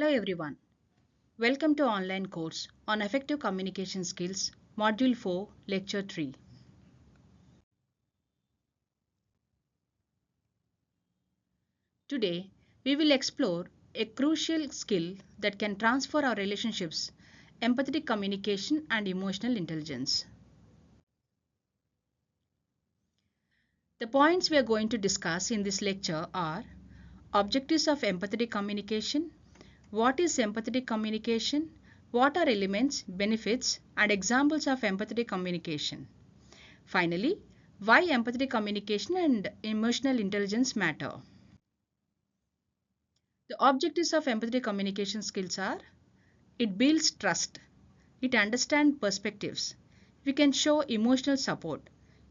Hello everyone. Welcome to online course on effective communication skills, module 4, lecture 3. Today, we will explore a crucial skill that can transfer our relationships, empathetic communication and emotional intelligence. The points we are going to discuss in this lecture are objectives of empathetic communication, what is empathetic communication, what are elements, benefits, and examples of empathetic communication. Finally, why empathetic communication and emotional intelligence matter. The objectives of empathetic communication skills are: it builds trust, it understands perspectives, we can show emotional support,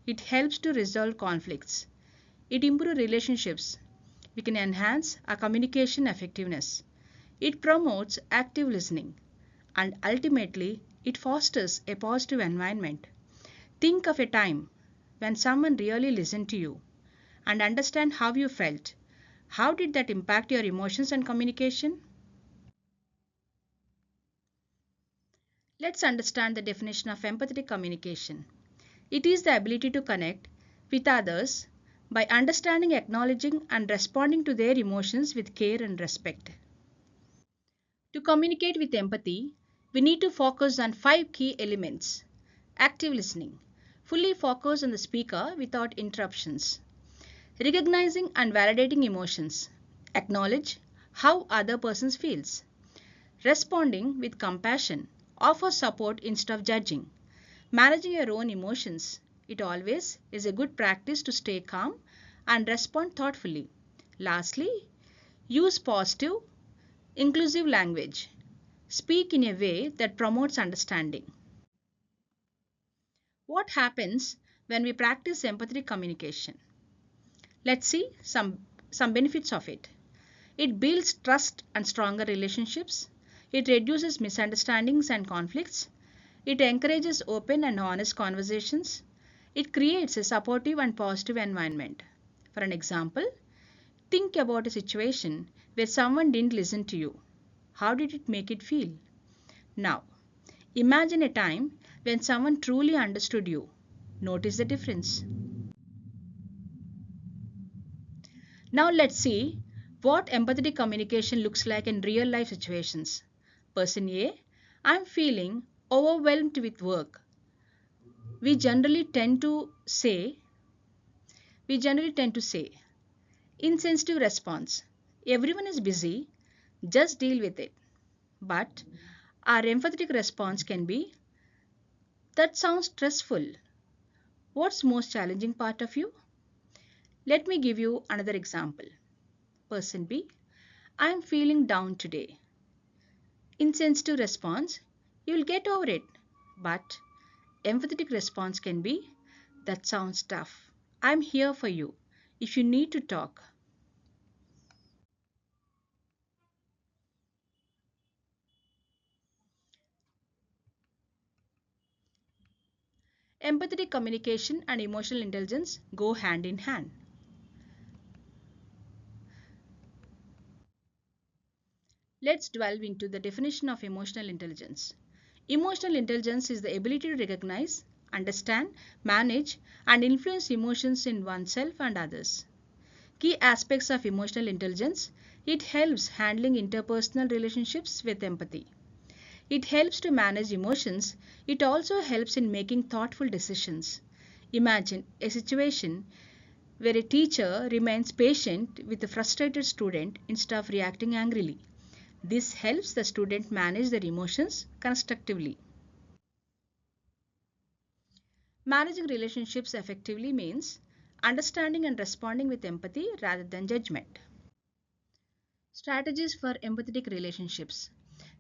it helps to resolve conflicts, it improves relationships, we can enhance our communication effectiveness, it promotes active listening, and ultimately it fosters a positive environment. Think of a time when someone really listened to you and understand how you felt. How did that impact your emotions and communication? Let's understand the definition of empathetic communication. It is the ability to connect with others by understanding, acknowledging, and responding to their emotions with care and respect. To communicate with empathy, we need to focus on 5 key elements. Active listening. Fully focus on the speaker without interruptions. Recognizing and validating emotions. Acknowledge how other person feels. Responding with compassion. Offer support instead of judging. Managing your own emotions. It always is a good practice to stay calm and respond thoughtfully. Lastly, use positive, inclusive language. Speak in a way that promotes understanding. What happens when we practice empathetic communication? Let's see some benefits of it. It builds trust and stronger relationships. It reduces misunderstandings and conflicts. It encourages open and honest conversations. It creates a supportive and positive environment. For an example, think about a situation where someone didn't listen to you. How did it make it feel? Now, imagine a time when someone truly understood you. Notice the difference. Now let's see what empathetic communication looks like in real life situations. Person A: I'm feeling overwhelmed with work. We generally tend to say, insensitive response. Everyone is busy, just deal with it. But our empathetic response can be, that sounds stressful. What's most challenging part of you? Let me give you another example. Person B: I am feeling down today. Insensitive response: you'll get over it. But empathetic response can be, that sounds tough. I'm here for you if you need to talk. Empathetic communication and emotional intelligence go hand in hand. Let's delve into the definition of emotional intelligence. Emotional intelligence is the ability to recognize, understand, manage, and influence emotions in oneself and others. Key aspects of emotional intelligence: it helps handling interpersonal relationships with empathy. It helps to manage emotions. It also helps in making thoughtful decisions. Imagine a situation where a teacher remains patient with a frustrated student instead of reacting angrily. This helps the student manage their emotions constructively. Managing relationships effectively means understanding and responding with empathy rather than judgment. Strategies for empathetic relationships: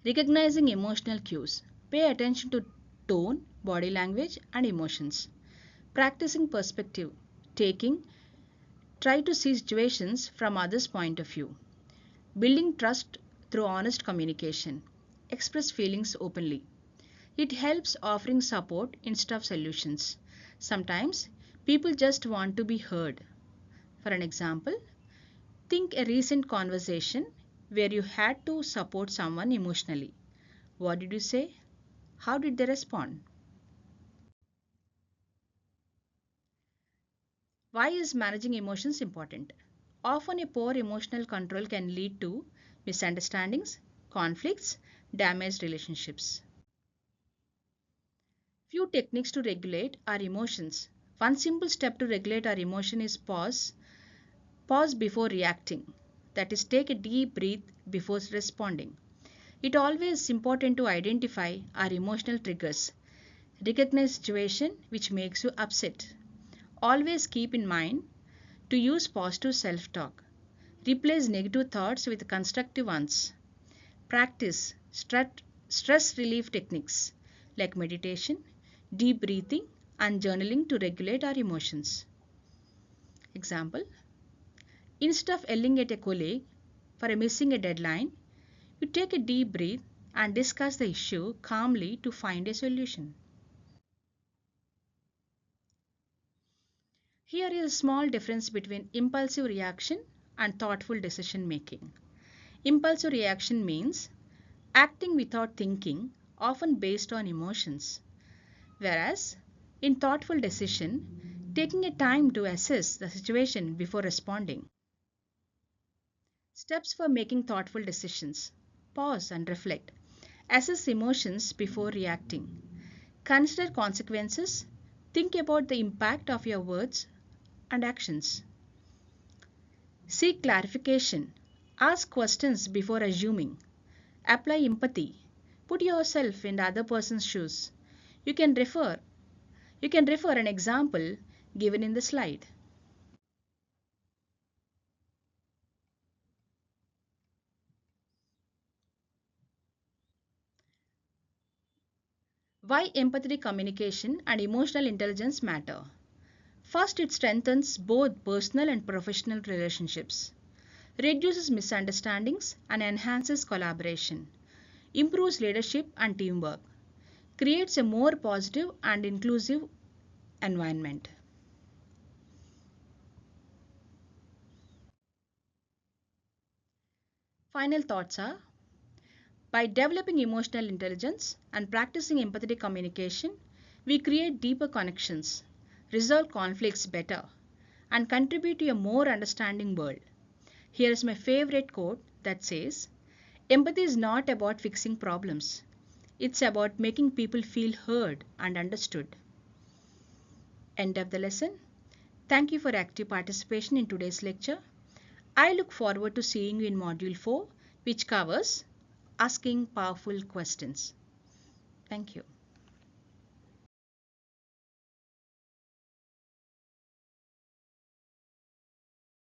recognizing emotional cues. Pay attention to tone, body language, and emotions. Practicing perspective taking. Try to see situations from others' point of view. Building trust through honest communication. Express feelings openly. It helps offering support instead of solutions. Sometimes people just want to be heard. For an example, think a recent conversation. where you had to support someone emotionally. What did you say? How did they respond? Why is managing emotions important? Often, a poor emotional control can lead to misunderstandings, conflicts, damaged relationships. Few techniques to regulate our emotions. One simple step to regulate our emotion is pause. Pause before reacting. That is, take a deep breath before responding. It always important to identify our emotional triggers. Recognize situation which makes you upset. Always keep in mind to use positive self-talk. Replace negative thoughts with constructive ones. Practice stress relief techniques like meditation, deep breathing, and journaling to regulate our emotions. Example: instead of yelling at a colleague for missing a deadline, you take a deep breath and discuss the issue calmly to find a solution. Here is a small difference between impulsive reaction and thoughtful decision making. Impulsive reaction means acting without thinking, often based on emotions, whereas in thoughtful decision, taking a time to assess the situation before responding. Steps for making thoughtful decisions: pause and reflect. Assess emotions before reacting. Consider consequences. Think about the impact of your words and actions. Seek clarification. Ask questions before assuming. Apply empathy. Put yourself in the other person's shoes. You can refer you can refer an example given in the slide. Why empathetic communication and emotional intelligence matter. First, it strengthens both personal and professional relationships, reduces misunderstandings and enhances collaboration, improves leadership and teamwork, creates a more positive and inclusive environment. Final thoughts are: by developing emotional intelligence and practicing empathetic communication, we create deeper connections, resolve conflicts better, and contribute to a more understanding world. Here is my favorite quote that says, empathy is not about fixing problems, it's about making people feel heard and understood. End of the lesson. Thank you for active participation in today's lecture. I look forward to seeing you in Module 4, which covers asking powerful questions. Thank you.